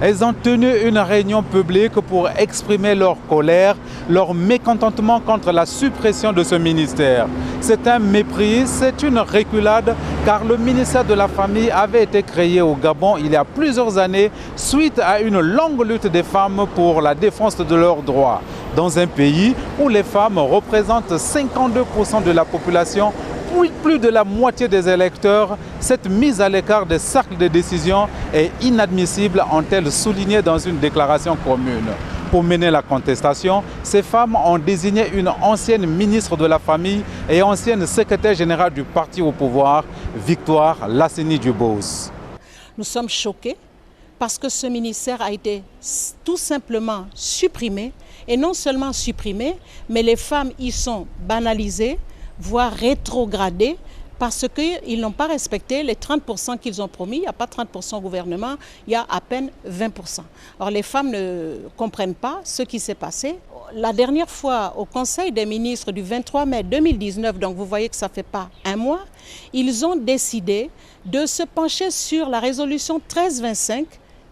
Elles ont tenu une réunion publique pour exprimer leur colère, leur mécontentement contre la suppression de ce ministère. C'est un mépris, c'est une reculade, car le ministère de la Famille avait été créé au Gabon il y a plusieurs années suite à une longue lutte des femmes pour la défense de leurs droits. Dans un pays où les femmes représentent 52% de la population, plus de la moitié des électeurs, cette mise à l'écart des cercles de décision est inadmissible, ont-elles souligné dans une déclaration commune. Pour mener la contestation, ces femmes ont désigné une ancienne ministre de la Famille et ancienne secrétaire générale du parti au pouvoir, Victoire Lasseni-Dubos. Nous sommes choqués parce que ce ministère a été tout simplement supprimé, et non seulement supprimé, mais les femmes y sont banalisées, voire rétrogradés, parce qu'ils n'ont pas respecté les 30% qu'ils ont promis. Il n'y a pas 30% au gouvernement, il y a à peine 20%. Alors les femmes ne comprennent pas ce qui s'est passé. La dernière fois, au Conseil des ministres du 23 mai 2019, donc vous voyez que ça ne fait pas un mois, ils ont décidé de se pencher sur la résolution 1325,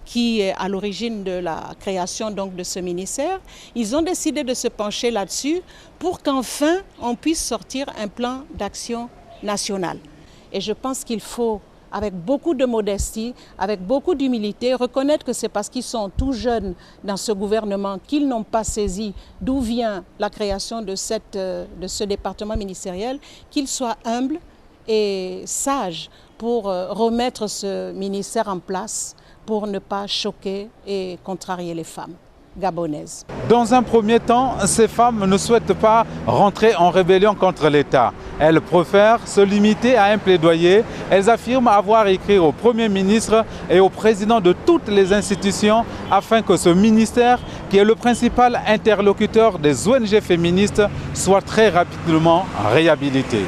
qui est à l'origine de la création donc, de ce ministère. Ils ont décidé de se pencher là-dessus pour qu'enfin on puisse sortir un plan d'action national. Et je pense qu'il faut, avec beaucoup de modestie, avec beaucoup d'humilité, reconnaître que c'est parce qu'ils sont tout jeunes dans ce gouvernement qu'ils n'ont pas saisi d'où vient la création de ce département ministériel, qu'ils soient humbles et sages pour remettre ce ministère en place, pour ne pas choquer et contrarier les femmes gabonaises. Dans un premier temps, ces femmes ne souhaitent pas rentrer en rébellion contre l'État. Elles préfèrent se limiter à un plaidoyer. Elles affirment avoir écrit au Premier ministre et au président de toutes les institutions afin que ce ministère, qui est le principal interlocuteur des ONG féministes, soit très rapidement réhabilité.